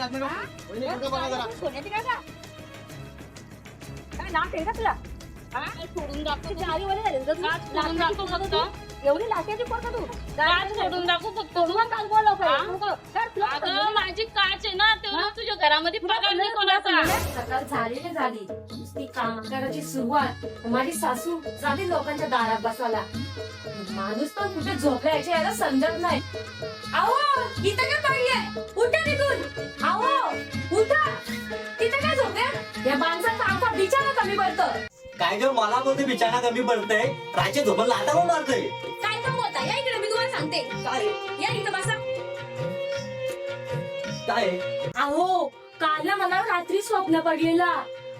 सोन्याची काय का काय नाम आहे का तुला सोडून दाखव गाडीवाले झाले का तू? सोडून दाखव फक्त एवढी लाट्याची पोर का तू काच सोडून दाखव फक्त सोडून काल बोल लवकर. सर, तुला अगं माझी काच आहे ना तेव्हा तुझ्या घरामध्ये पगार नाही कोणाचा सकाळ झाली नुसती कामकाराची सुरुवात माझी सासू झाली लोकांच्या दारात बसायला माणूस पण कुठे झोपल्याचे याला समजत नाही अहो इथं काय पडलीये उठा तिथून अहो उठा तिथं काय झोपल्या या माणसाचा आमचा बिचारा कमी पडतं काय जर मला बोलते बिचारा कमी पडतंय राजे झोपण लाटा मारतोय काय तर बोलता या इकडे मी तुम्हाला सांगते काय या इथं बसा काय अहो काल ना मला रात्री स्वप्न पडलेला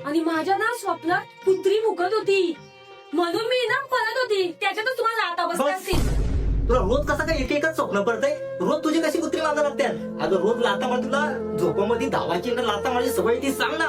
आणि माझ्या ना स्वप्नात कुत्री मुकत होती म्हणून मी ना पळत होती त्याच्यातच तुम्हाला आता बसत बस. असतील तुला रोज कसं काय एक एकच स्वप्न पडतंय रोज तुझी कशी कुत्री मागं लागतात अगं रोज लाता मार तुला झोपामध्ये धावायची ना लाता माझी सवय ती सांग ना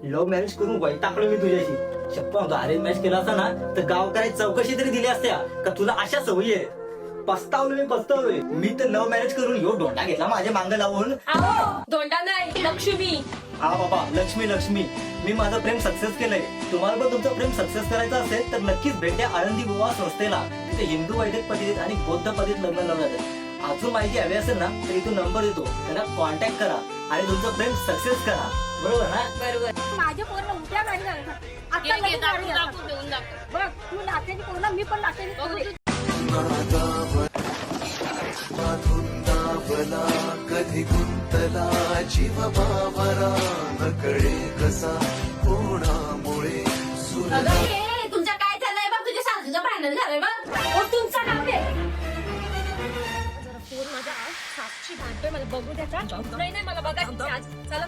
लव्ह मॅरेज करून वैतागलो मी तुझ्याशी शप्पा अरेंज मॅरेज केला असता ना तर गावकऱ्याची चौकशी तरी दिली असत्या का तुला अशा सवयी आहे पस्तावलोय मी तर लव्ह मॅरेज करून ह्यो डोंडा घेतला माझ्या मांग लावून अहो दोंडा नाही लक्ष्मी हा बाबा लक्ष्मी मी माझं प्रेम सक्सेस केलंय तुम्हाला पण तुमचं प्रेम सक्सेस करायचं असेल तर नक्कीच भेट द्या आळंदी विवाह संस्थेला तिथे हिंदू वैदिक पद्धतीत आणि बौद्ध पद्धतीत लग्न लावलं जातं अजून माहिती हवी असेल ना तर इथून नंबर देतो त्यांना कॉन्टॅक्ट करा आणि तुमचं प्रेम सक्सेस करा बरोबर ना बरोबर माझ्या पोरला उद्या गाडी झाली आता घे, लगेच गाडी दाखव, झाली. दाखव, देऊन दाखव. बघ तू लाट्याची पोरला मी पण लाट्याची पोर आहे. वृंदावना कधी गुंतला जीव बाबरा न कळे कसा कोणामुळे सुर अगं हे तुमच्या काय झालंय बघ तुझ्या सासूचं भांडण झालंय बघ ओ तुमचं नाव आहे जरा फोन माझ्या आज साक्षी भांडतोय मला बघू त्याचा नाही मला बघायचं आज चला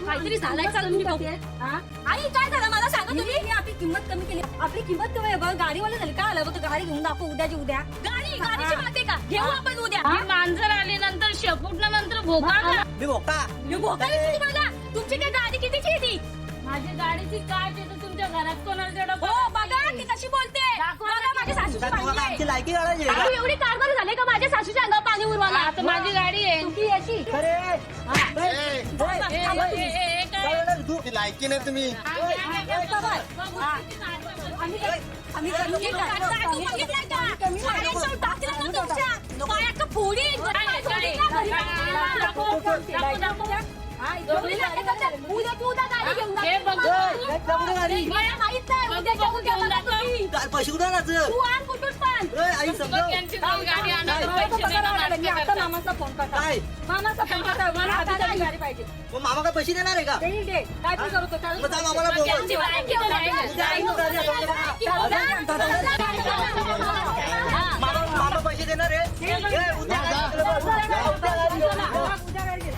काहीतरी झालंय चला तुम्ही बघूया हा? आई काय झालं मला सांगा तुम्ही मी आपली किंमत कमी केली आपली किंमत कमी आहे बघ गाडीवाले झाली काय आलं बघ तू गाडी घेऊन दाखव उद्याची उद्या गाडीची माते का घेऊ आपण उद्या ही मांजर आली नंतर शेपूटला नंतर भोका मी बोका मी भोकाली तुम्हाला तुमची काय गाडी कितीची आहे ती माझी गाडीची काच आहे तर तुमच्या घरात कोणाला तेवढं हो बघा ती कशी बोलते बघा माझ्या सासूची भांडण आहे. आमची लायकी काढायची अहो, एवढी कारभार झाले का माझ्या सासूच्या अंगावर पाणी उरवाला आता माझी गाडी आहे तुमची याची ती लायकी नाही तुम्ही आम्ही तुम्ही कमी करता, तुम्ही बघितलंय का? पायाचं टाकलं ना तुमच्या. पायाचं फोडी. उद्या तू उद्या गाडी घेऊन हे बघ मला माहित नाही उद्याच्या उद्या मला तुम्ही. काय पैसे कुठे आणायचं तू आण कुठून पण आई बघ, समजा यांची जाऊन गाडी आणायला पैसे देणार मी आता मामाचा फोन करतो काय मामाचा फोन करतो मला आधी गाडी पाहिजे मग मामा काय पैसे देणार आहे का देईल दे काय पण करतो मग जा मामाला बोलव. यांची बायको मामा पैसे देणार आहे ए, उद्या काय? उद्या गाडी घे.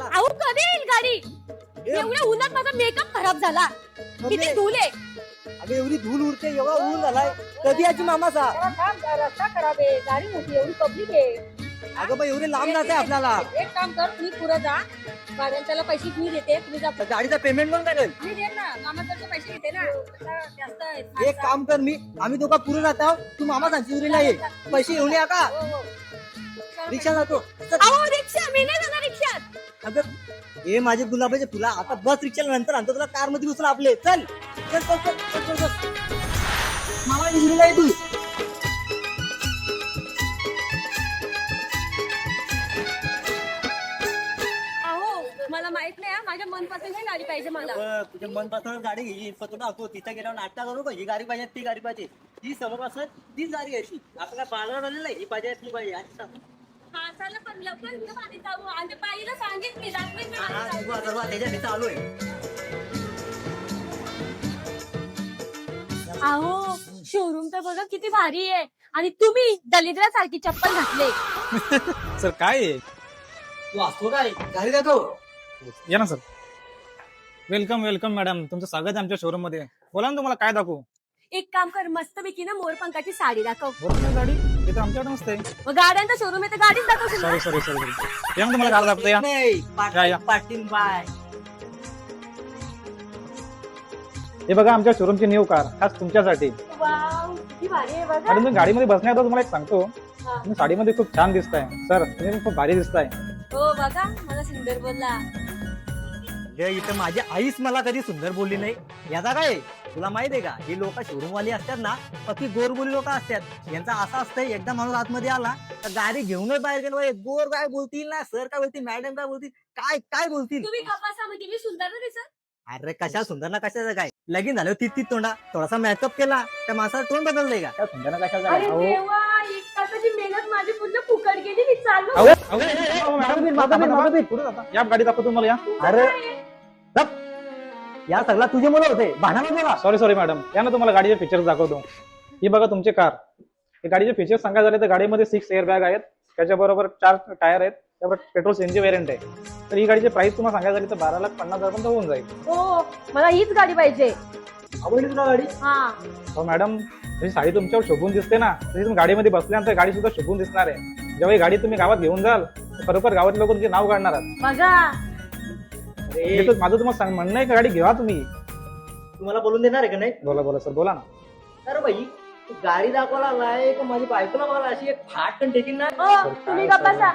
अहो कधी येईल गाडी एवढ्या उन्हात माझा मेकअप खराब झाला किती धूल आहे अगं एवढी धूल उडते एवढा ऊन झालाय कधी याची मामाचा जरा थांब, रस्ता खराब आहे गाडी मोठी एवढी पब्लिक आहे अगं बाई एवढे लांब जाते आपल्याला एक काम कर तुम्ही पुढे जा गाड्यांच्याला पैसे मी देते तुम्ही जा गाडीचा पेमेंट पण करेल मी देईन ना मामाकडचे पैसे घेते ना आता जास्त आहेत. एक काम कर आम्ही दोघं पुढे जातो तू मामा सांगशील ये पैसे घेऊन या का हो, हो. रिक्षा जातो अहो रिक्षा मी नाही जाणार रिक्षात अगं हे माझे गुलाबाचे फुला आता बस रिक्षाला नंतर आणतो तुला कार मध्ये बसून आपले चल चल चल चल चल चल चल. मामा इजरीला आहे तू अहो मला माहित नाही हा, माझ्या मनपसंतची गाडी पाहिजे मला तुझ्या मनपासून गाडी घ्यायची पण तू दाखव तिथं गेल्यावर नाटक करू का ही गाडी पाहिजे ती गाडी पाहिजे ती समोर असं तीच गाडी घ्यायची आपण काय पाळणार आलेलं आहे ही पाहिजे ती पाहिजे आणि सांग. हासायला पण लवकर मी गाडी चालू आणि पाहिलं सांगित मी दाखवीन मी हा, गाडी तू आता बघ, त्याच्या चालू आहे अहो शोरूम तर बघा किती भारी आहे आणि तुम्ही दलिद्रासारखी चप्पल घातले सर काय आहे? तू असतो काय गाडी दाखव या ना सर वेलकम वेलकम मॅडम तुमचं स्वागत आहे आमच्या शोरूम मध्ये बोला ना तुम्हाला काय दाखवू. एक काम कर, मस्तपैकी ना मोरपंखाची साडी दाखव. बोला गाडी ते तर आमच्याकडे नसते. मग गाड्यांचा शोरूम आहे तर गाडीच दाखवशील ना? सॉरी या ना तुम्हाला काय दाखवतो या. या, या. पाटील बाय. हे बघा आमच्या शोरूमची न्यू कार खास तुमच्यासाठी. वाव, किती भारी आहे बघा. आणि तुम्ही गाडीमध्ये बसण्याआधी तुम्हाला एक सांगतो, हा. तुम्ही साडीमध्ये खूप छान दिसताय सर. तुम्ही खूप भारी दिसताय. हो बघा, मला सुंदर बोलला. इथं माझी आईच मला कधी सुंदर बोलली नाही. याचा काय तुला माहित आहे का, ही लोक शोरूम वाली असतात ना, पक्की गोरबोली लोक असतात. यांचा असं असतंय, एकदा माणूस आतमध्ये आला तर गाडी घेऊनच बाहेर गेलो. गोर काय बोलतील ना, सर काय बोलतील, मॅडम काय बोलतील, काय काय बोलतील. तुम्ही कपासा म्हणजे मी सुंदर ना दिसत? अरे कशा सुंदर ना कशाचं काय, लगीन झालं तीत तोंडा, थोडासा मेकअप केला त्या माणसाला तोंड बदललंय का, त्या सुंदर ना कशाचं अरे काय. देवा, एक तासाची मेहनत माझी पूर्ण फुकट गेली. मी चाललो. अहो, अहो, मॅडम, पुढे जाता. या गाडी दाखवतो तुम्हाला या. अरे गप. या सगळा तुझे मुलं होते, भांडणं बोला. सॉरी मॅडम, या ना तुम्हाला गाडीचे फीचर्स दाखवतो. ही बघा तुमची कार. हे गाडीचे फीचर्स सांगायचे झाले तर गाडीमध्ये 6 एअर बॅग आहेत, त्याच्याबरोबर 4 टायर आहेत, त्यावर पेट्रोल सीएनजी व्हेरियंट आहे. तर ही गाडीची प्राइस तुम्हाला सांगायची झाली तर 12,50,000 पर्यंत होऊन जाईल. हो, मला हीच गाडी पाहिजे. आवडली तुला गाडी? हा. हो मॅडम, ही साडी तुमच्यावर शोभून दिसते ना, तरी तुम्ही गाडीमध्ये बसल्यानंतर गाडी सुद्धा शोभून दिसणार आहे. जेव्हा ही गाडी तुम्ही गावात घेऊन जाल तर खरोखर गावात लोक तुमचे नाव काढणार आहेत. बघा, माझं तुम्हाला म्हणणं आहे का गाडी घेवा तुम्ही. तुम्हाला बोलून देणार आहे का नाही? बोला सर, बोला ना. अरे बाई, तू गाडी दाखवायला लायक माझी बायकोला बघायला अशी एक फाटकन टेकिंग ना. हो, तुम्ही कपासा.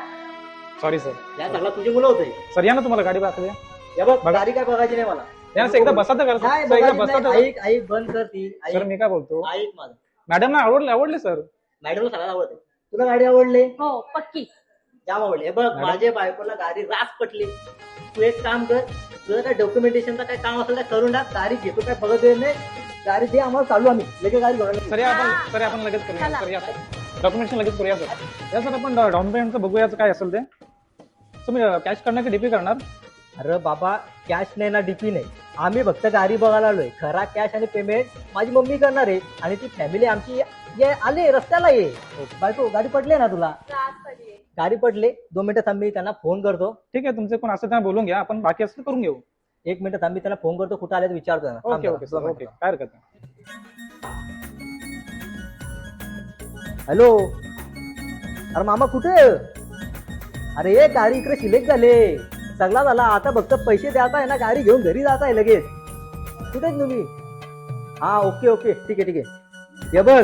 Sorry sir. या सगळा तुझे मुलं होते. सर या ना तुम्हाला गाडी दाखवूया. या बघ, गाडी काय बघायची नाही मला. या ना, एकदा बसा तर करा काय सर, एकदा बघायची बसा नाही. तर. ऐक ऐक, बंद कर ती. सर मी काय बोलतो, ऐक माझं. मॅडम ना आवडले सर. मॅडमला सगळ्यात आवडते. तुला गाडी आवडली? हो, पक्की. जाम आवडली. हे बघ, माझ्या बायकोला गाडी रास पटली. तू एक काम कर, तुझं काय डॉक्युमेंटेशनचं काय काम असेल तर करून टाक. गाडी घेतो काय बघत येत नाही. गाडी दे आम्हाला, चालू आम्ही लगेच गाडी घेऊन. सर आपण लगेच करूया. सर या डॉक्युमेंटेशन लगेच करूया सर. या सर आपण डाऊन पेमेंटचं बघूया काय असेल ते. तुम्ही कॅश करणार की डीपी करणार? अरे बाबा, कॅश नाही ना डीपी नाही, आम्ही फक्त गाडी बघायला आलोय. खरा कॅश आणि पेमेंट माझी मम्मी करणार आहे. आणि ती फॅमिली आमची ये आले रस्त्याला ये. बायको गाडी पडली ना तुला? गाडी पडले. 2 मिनिटं थांब, मी त्यांना फोन करतो. ठीक आहे, तुमचे कोण असं त्यांना बोलून घ्या, आपण बाकी असं करून घेऊ. 1 मिनिट थांब, मी त्यांना फोन करतो, कुठं आले विचारतो. ओके सर, ओके, काय हरकत नाही. हॅलो, अरे मामा कुठे? अरे ये गाडी इकडे सिलेक्ट झाले, सगळा झाला. आता फक्त पैसे द्यायचा आहे ना, गाडी घेऊन घरी जात आहे लगेच. कुठे तुम्ही? हा, ओके ठीक आहे. हे बघ,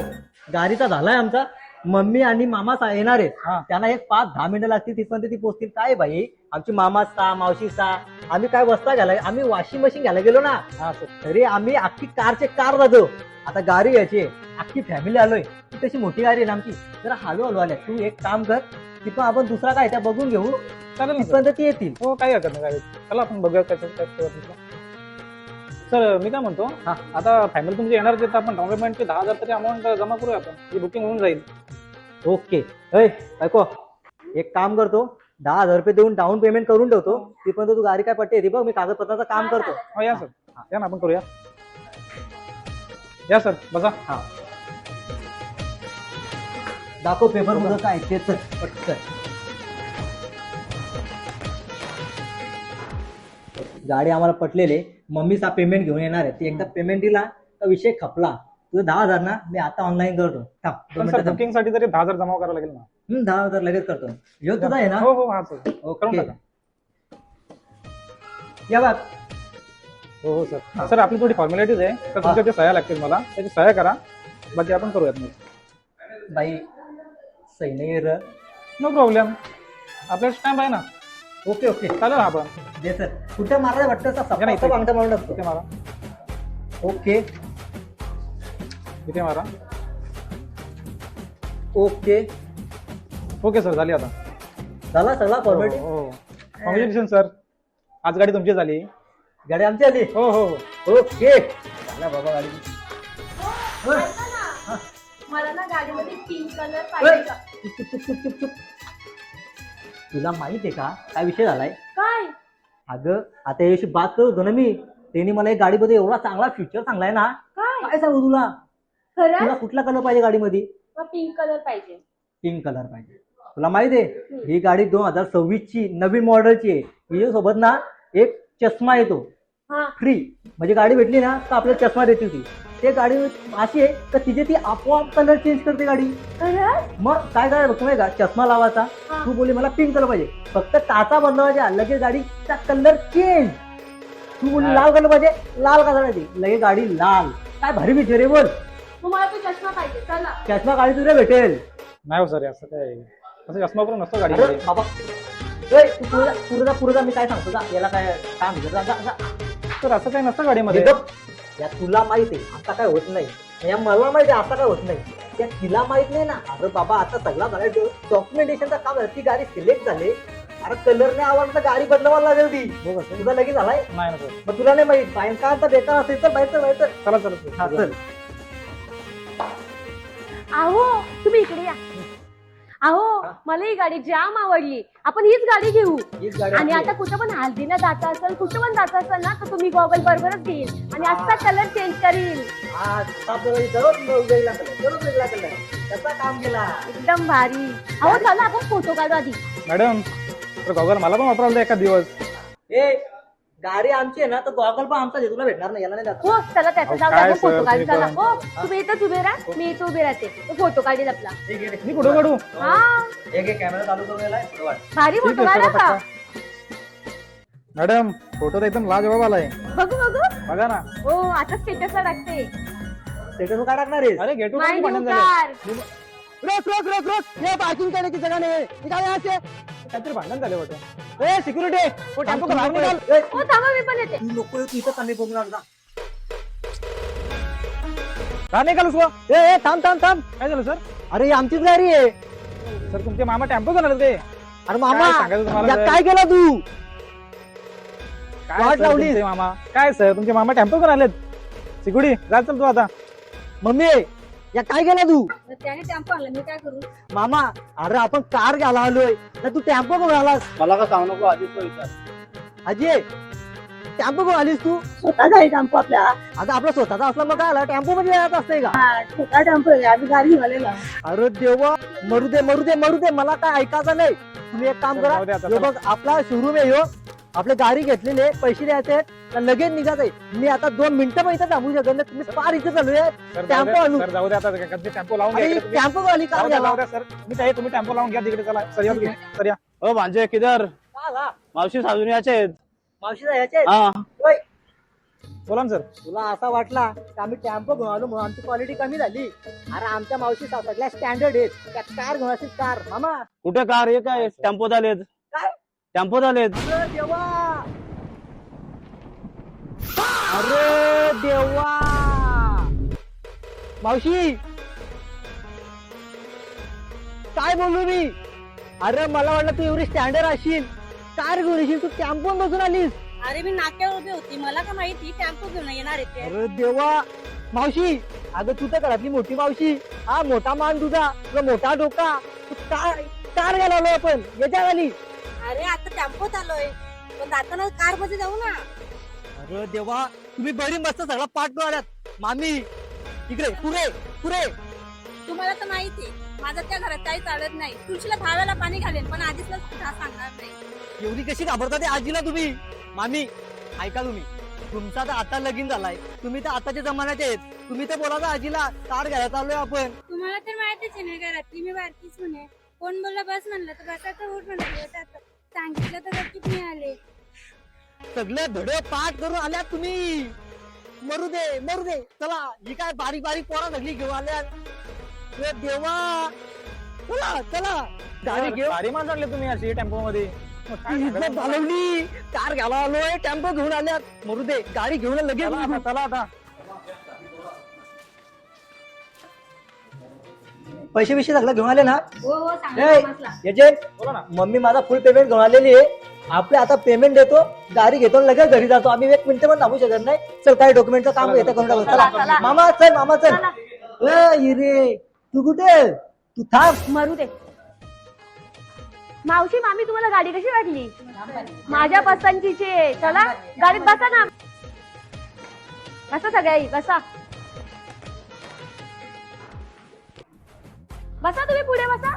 गाडीचा झालाय आमचा. मम्मी आणि मामा येणार आहेत. त्यांना एक 5-10 मिनिटं लागतील, तिथपर्यंत ती पोहोचतील. काय भाई, आमची मामा सा मावशी सा, आम्ही काय वस्ता घ्यायला, आम्ही वॉशिंग मशीन घ्यायला गेलो ना. तरी आम्ही अख्खी कार जातो. आता गाडी घ्यायची, अख्खी फॅमिली आलोय. ती तशी मोठी गाडी आहे ना आमची, जरा हळू आल्या. तू एक काम कर, तिथं आपण दुसरा काय त्या बघून घेऊ. चालेल ना तिथपर्यंत ती येतील. हो, काही हरकत नाही. चला आपण बघूया काय सर. मी काय म्हणतो, आता फॅमिली तुमची येणार तर आपण डाऊन पेमेंटचे 10,000 तरी अमाऊंट जमा करूया आपण. ही बुकिंग होऊन जाईल. ओके. ऐको, एक काम करतो, 10,000 रुपये देऊन डाऊन पेमेंट करून ठेवतो. तिथपर्यंत तू गाडी काय पट्टी येते बघ, मी कागदपत्राचं काम करतो. हो या सर, या ना आपण करूया. या सर, बसा. हा, दाखव पेपर मध्ये काय तेच पटकन. गाडी आम्हाला पटलेले. मम्मीचा पेमेंट घेऊन येणार आहे. ती एकदा पेमेंट दिला तर विषय खपला. तुझं 10,000 ना, मी आता ऑनलाईन करतो. बुकिंग साठी तरी 10,000 जमा करावं लागेल ना. 10,000 लगेच करतो. यो तुझा आहे ना? हो हा सर, करून ओके. टाका. या बघ. हो सर. सर आपली थोडी फॉर्मॅलिटीज आहे, तर तुमच्या त्या सह्या लागतील मला, त्याची सह्या करा. बाकी आपण करूयात. बाई सही नाही र. नो प्रॉब्लेम, आपल्याला स्टॅम्प आहे ना. ओके चालेल ना आपण. दे सर. कुठे मारायला वाटतं? नाही, अंगठा मारून टाकतो. इथे मारा, ओके इथे मारा. ओके सर, झाली आता. झाला सगळा फॉर्मॅलिटी. हो, कॉंग्रॅच्युलेशन सर, आज गाडी तुमची झाली. गाडी आमची आली. हो. ओके, झाला बाबा गाडी. मला ना गाडीमध्ये पिंक कलर पाहिजे. चुप. तुला माहित आहे का काय विषय झालाय? काय? अगं, आता याशी बात करत होतो ना मी. त्यांनी मला एक गाडीमध्ये एवढा चांगला फ्युचर सांगलाय ना, काय सांगू तुला. तुला कुठला कलर पाहिजे गाडीमध्ये? पिंक कलर पाहिजे. पिंक कलर पाहिजे. तुला माहित आहे, ही गाडी 2026 ची नवीन मॉडेलची आहे. हिच्या सोबत ना एक चष्मा येतो. हा. फ्री म्हणजे गाडी भेटली ना तर आपल्याला चष्मा देते ती. ते गाडी अशी आहे तर तिचे ती आपोआप कलर चेंज करते गाडी. खरंच? मग काय काय बघतो माहिती का, चष्मा लावायचा, हा. तू बोलली मला पिंक कलर पाहिजे, फक्त काचा बदलावायच्या लगेच गाडीचा कलर चेंज. तू बोलली लाल कलर पाहिजे, लाल कलर पाहिजे, लगेच गाडी लाल. काय भारी विचार आहे बोल. मग मला तो चष्मा पाहिजे चला. चष्मा गाडी तुला भेटेल. नाही हो सर असं काय, असं चष्मा करून नसतो अरे गाडीमध्ये. बाबा ए, तू पुढे जा मी काय सांगतो जा, याला काय काम आहे, जा, जा, जा. सर असं काही नसतं गाडीमध्ये. हे बघ, या तुला माहित आहे आता काय होत नाही, या मला माहित आहे आता काय होत नाही, त्या तिला माहित नाही ना. अरे बाबा आता सगळा झाला, डॉक्युमेंटेशनचा काम झालं, ती गाडी सिलेक्ट झाली. अरे कलर नाही आवडला तर गाडी बदलावायला लागेल ती. हो का सर? तुझा लगेच झालाय, नाही ना सर. मग तुला नाही माहित बाहेर का आता बेकार असेल तर बाहेर बाहेर चला चला हा चल. अहो तुम्ही इकडे या. अहो मला ही गाडी जाम आवडली, आपण हीच गाडी घेऊ. हीच गाडी आणि आपली. आता कुठं पण हल्दीला जाता असेल, कुठं पण जाता असेल ना तर तुम्ही गॉगल बरोबरच देईल आणि आजचा कलर चेंज करील. हा, दररोज वेगळा कलर, दररोज वेगळा कलर, त्याचा काम केला. एकदम भारी. अहो चला आपण फोटो काढू आधी. मॅडम तर गॉगल मला पण वापरायला द्या एखाद दिवस. ए गाडी आमची आहे ना तर गॉगल पण आमचा तुला भेटणार नाही, याला नाही जात. हो चला त्याचा जाऊ काय आपण सर, फोटो काढू. तुम्ही चला पण. हो तुम्ही इथंच उभे राहा, मी इथं उभे राहते, तो फोटो काढेल आपला. मी कुठं काढू? हा एक कॅमेरा चालू करून गेलाय, बरोबर. भारी ठीक फोटो आहे, काढा चला का? पटकन. मॅडम फोटो तर एकदम लाजवाब आलाय, बघू बघू. बघा ना. हो आता स्टेटसला टाकते. स्टेटस काय टाकणार आहेस? अरे गेट माय भांडण न्यू झालं. कार. रोक रोक रोक रोक, हे पार्किंग करण्याची जगा नाही, निघाले असे. काहीतरी भांडण झाले वाटतं. ए सिक्युरिटी, टेम्पो टेम्पो बाहेर निघाल. हो थांबा मी पण येते. तू नको येऊ, तू इथं चांगली बघून जा. का नाही कालू ए थांब थांब थांब. काय झालं सर? अरे ही आमचीच गाडी आहे. सर तुमचे मामा टेम्पो घेऊन आले ते. अरे मामा काय सांगायचं तुम्हाला यात सर? काय केलं तू? काय वाट सर लावली. तुमचे मामा, काय सर तुमचे मामा टेम्पो घेऊन आलेत. सिकुडी जा चल तू आता. मम्मी या काय केलं तू? त्याने टेम्पो आणला, मी काय करू? मामा अरे आपण कार घ्यायला आलोय ना, तू टेम्पो घेऊन आलास. मला का सांगू नको आधीच तो विचार. अजय टेम्पो घेऊन आलीस तू? स्वतःचा आहे टेम्पो आपल्या, आता आपला स्वतःचा असला मग काय आला, टेम्पो मध्ये जात असते का? स्वतः टेम्पो आहे, आम्ही गाडी घेऊन आलेला. अरे देवा, मरू दे मरू दे मरू दे, मला काय ऐकायचं नाही. तुम्ही एक काम करा, जाऊ दे आता, ह्यो बघ आपला शोरूम आहे ह्यो, आपले गाडी घेतलेले पैसे द्यायचे आहेत, तर लगेच निघायचं आहे. मी आता 2 मिनिटं पण इथं थांबू शकत नाही, तुम्ही फार इथं चालू आहे. सर टेम्पो आणू. सर जाऊ दे आता, कधी टेम्पो लावून घ्या अरे इकडे तुम्ही. टेम्पो वाली कार जाऊ द्या, घ्यायला. जाऊ द्या, सर मी काय, तुम्ही टेम्पो लावून घ्या तिकडे. चला सर या तुम्ही, सर या. हो भांजे किधर आला. मावशी साजून याचे आहेत. मावशीला यायचे आहेत. हा होय. बोला ना सर. तुला असा वाटला की आम्ही टेम्पो घेऊन आलो म्हणून आमची क्वालिटी कमी झाली? अरे आमच्या मावशी सगळ्या स्टँडर्ड आहेत, त्या कार घेऊन असतील कार. मामा कुठे कार हे काय टेम्पो झालेत, काय? टेम्पो झालेत. अरे देवा, अरे देवा. मावशी काय बोलू मी? अरे मला वाटलं तू एवढी स्टँडर्ड असशील, कार घेऊन येशील, तू टेम्पो बसून आलीस. अरे मी नाक्यावर उभी होती, मला का माहिती टेम्पो घेऊन येणार आहे ते. अरे देवा. मावशी अगं तू तर घरातली मोठी मावशी, हा मोठा मान तुझा, तुझा मोठा डोका, तू कार घ्यायला आलो आपण याच्या खाली. अरे आता टेम्पोत आलोय, पण जाताना कार मध्ये जाऊ ना. अरे देवा, तुम्ही बरी मस्त सगळा पाठ आल्यात. मामी इकडे, पुरे पुरे. तुम्हाला तर माहिती आहे माझं त्या घरात काही चालत नाही. तुळशीला भाव्याला पाणी घालेन, पण आधीच सांगणार नाही. एवढी कशी घाबरता आजीला तुम्ही? मामी ऐका, तुम्ही तुमचा तर आता लगीन झालाय, तुम्ही तर आताच्या जमान्याचे आहेत, तुम्ही तर बोला आजीला कार घ्यायला चाललोय आपण. तुम्हाला तर माहितीच आहे ना, घरातली मी बारकीच म्हणे. कोण बोलला बस म्हणलं तर बसायचं, उठ म्हणलं सांगितलं तर गपचूप मी आले. सगळे धडे पाठ करून आल्यात तुम्ही. मरू दे मरू दे, चला ही काय बारीक बारीक पोरा सगळी घेऊन आल्यात. अरे देवा, चला चला गाडी घेऊ. भारी माणसं आणले तुम्ही अशी टेम्पो मध्ये. काय इज्जत सांगायचं? घालवली, कार घ्यायला आलोय, टेम्पो घेऊन आल्यात. मरू दे, गाडी घेऊन लगेच चला निघू. आता, चला आता. पैसे बिशे सगळं घेऊन आले ना? हो हो याचे बोला ना. मम्मी माझा फुल पेमेंट घेऊन आलेली आहे. आपले आता पेमेंट देतो, गाडी घेतो, लगेच घरी जातो. आम्ही 1 मिनिट पण थांबू शकत नाही. चल काय डॉक्युमेंटचं काम घेतं करून टाकू. चला, चला चला. मामा चल, मामा चल. रे तू कुठे? तू थांब. मरू दे. मावशी मामी तुम्हाला गाडी कशी वाटली? माझ्या पसंतीची आहे. चला गाडीत बसा ना, बसा सगळ्याही, बसा बसा, तुम्ही पुढे बसा.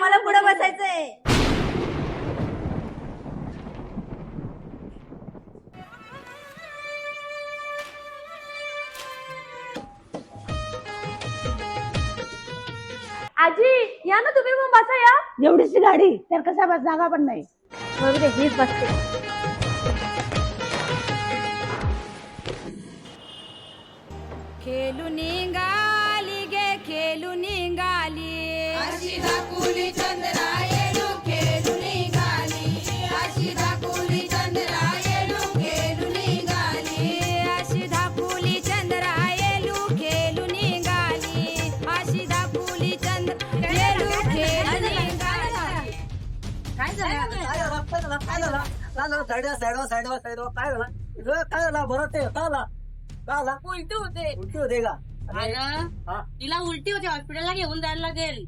आम्हाला पुढे बसायचंय. आजी या ना तुम्ही मग बसा या. एवढीशी गाडी तर कसा बस जागा पण नाही. हीच बसते. खेळून निघाली गे खेळून निघाली अशी दाखवली चंद्रा येडू खेळून निघाली अशी दाखवली चंद्रा येडू खेळून निघाली अशी दाखवली चंद्रा येडू खेळून निघाली अशी दाखवली चंद्र येडू खेळून निघाली. काय झालं काय झालं बरं ते काय झाला उलटी होते उलटी होते का अगं, तिला उलटी होते हॉस्पिटलला घेऊन जायला लागेल.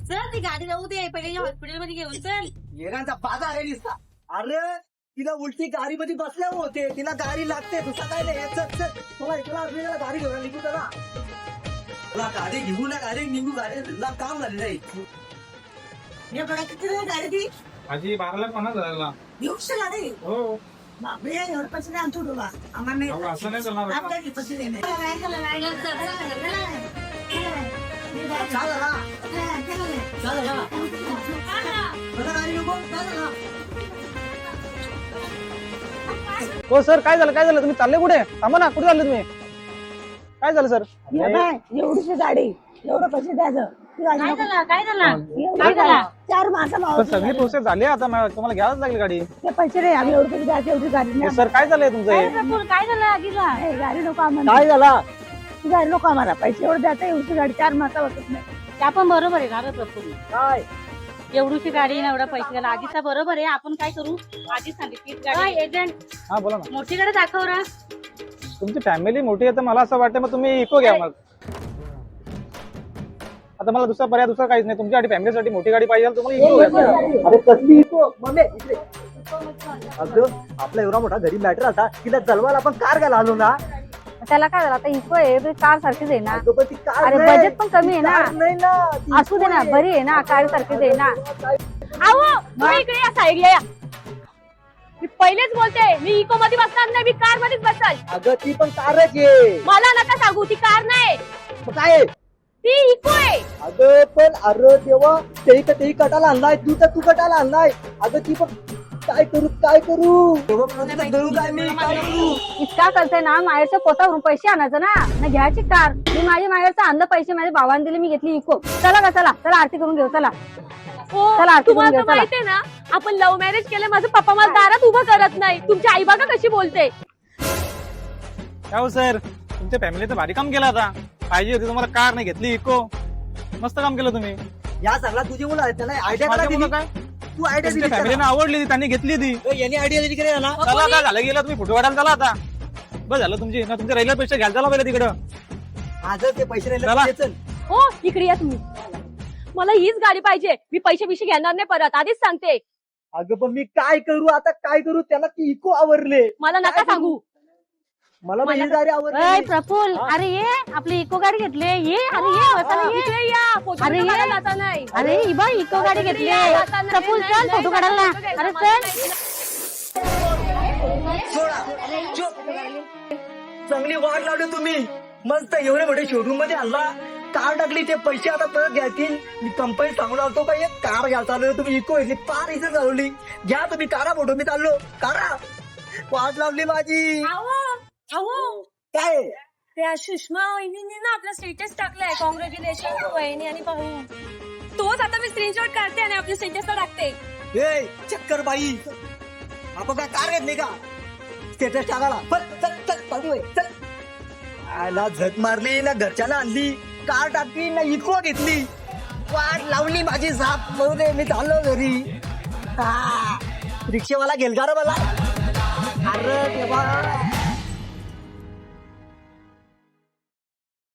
चल ती गाडी जाऊ दे पहिले हॉस्पिटल मध्ये घेऊन चल. येण्याचा बाधा आहे निसता. अरे तिला उलटी गाडी मध्ये बसल्यावर होते तिला गाडी लागते दुसरा काय नाही चल चल तुला गाडी घेऊन निघू त्याला तुला गाडी घेऊ ना गाडी निघू गाडी काम झाली नाही किती गाडी ती आजी 12,50,000 झाला. दिवशी गाडी हो बापरे एवढं पैसे नाही आमचं तुला आम्हाला अहो, असं नाही चालणार आता. आपल्याला पैसे देणे. चालेल गाडी नको चालेल हो सर काय झालं तुम्ही चालले कुठे थांबा ना कुठे चालले तुम्ही काय झालं सर ये बाय, एवढीशी गाडी एवढं पैसे द्यायचं ती गाडी नको. काय झालं एवढी गाडी. 4 माणसं पण मावत सगळी प्रोसेस झाली आता तुम्हाला घ्यावंच लागेल गाडी ते पैसे नाही आम्ही एवढे पैसे द्यायचे एवढी गाडी नाही. सर काय झालंय तुमचं हे? काय झालं आगीला ए, गाडी नको आम्हाला काय झाला ती गाडी नको आम्हाला पैसे एवढे द्यायचं एवढी गाडी 4 माणसं बसत नाही. त्या पण बरोबर आहे ना रे प्रफुल्ल. काय एवढीशी गाडी ना एवढा पैसे घाला आधीचा बरोबर आहे. आपण काय करू आधीच सांगितली गाडी एजंट हा बोला ना मोठी गाडी दाखव रा. तुमची फॅमिली मोठी आहे तर मला असं वाटतं मग तुम्ही इको घ्या मग आता मला दुसरा काहीच नाही तुमच्यासाठी फॅमिलीसाठी मोठी गाडी पाहिजे तुम्हाला इको घ्या अरे कसली इको मम्मी इकडे अगं आपला एवढा मोठा घरी मॅटर आता तिला जलवायला आपण कार घ्यायला आलो ना त्याला काय झालं आता इको आहे कार सारखीच आहे ना. अगं, पण ती कार अरे नाही. बजेट पण कमी आहे ना. कार नाही ना ती असू दे ना इको बरी आहे ना कार सारखीच आहे ना. अहो तुम्ही इकडे या साईडला या. मी पहिलेच बोलते मी इको मध्ये बसणार नाही मी कार मध्येच बसाल. अगं ती पण कारच आहे मला नका सांगू ती कार नाही मग काय आहे? ती इको आहे. अगं पण अरे देवा तेही कटाला आणलाय तू कटाला आणलाय अगं ती पण काय करू तेव्हा करू काय मी काय करू इतका करते ना माहेरच्या पोटावरून पैसे आणायचं ना घ्यायची कार. मी माझ्या माहेरचं आणलं पैसे माझ्या भावाने दिले मी घेतली इको. चला आरती करून घेऊ चला चला आरती करून घेऊ चला. माहितीये ना आपण लव्ह मॅरेज केलं माझं पप्पा मला दारात उभं करत नाही. तुमची आई बघा कशी बोलते. काय हो सर तुमच्या फॅमिली तर भारी काम केलं आता पाहिजे होती तुम्हाला कार नाही घेतली इको मस्त काम केलं तुम्ही या सगळा तुझी मुलं आहेत त्याला आयडिया माझ्या करा मुलं दिली. काय तू आयडिया दिली तुमच्या फॅमिलीने आवडली ती त्यांनी घेतली ती यांनी आयडिया दिली की नाही ना चला आता झालं गेलं तुम्ही फोटो काढायला चला आता बस झालं तुमची ना तुमच्या रेल्वे पैसे घ्यायला चला पहिले तिकडं माझं ते पैसे चला. राहिले चल हो इकडे या तुम्ही. मला हीच गाडी पाहिजे मी पैसे बिशे घेणार नाही परत आधीच सांगते. अगं पण मी काय करू त्याला ती इको आवडले मला नका काय सांगू. मला पण ही गाडी आवडली प्रफुल्ल अरे ये आपली इको गाडी घेतली ये अरे ये बसायला ये. इकडे या फोटो अरे ये. काढायला जाता नाही. अरे ही बघ इको गाडी घेतली प्रफुल्ल चल फोटो काढायला अरे चल. चांगली वाट लावली तुम्ही मस्त एवढे मोठे शोरूम मध्ये आणला कार टाकली ते पैसे आता परत घ्यायतील मी कंपनी सांगून आलतो का एक कार घ्या चालू तुम्ही इको घेतली पार इथे चालवली घ्या तुम्ही कारा फोटो मी चाललो कारा वाट लावली माझी काय त्या सुषमा वहिनीने ना आपला स्टेटस टाकलाय कॉंग्रॅच्युलेशन वहिनी आणि भाऊ. तोच आता मी स्क्रीनशॉट काढते आणि आपल्या स्टेटसला टाकते. ए चक्कर बाई आपण काय कार घेतली का स्टेटस टाकाला चल आला झक मारली ना घरच्याला आणली कार टाकली ना इको घेतली वाट लावली माझी साप बघू दे मी चाललो घरी रिक्षेवाला गेल का रे मला अरे देवा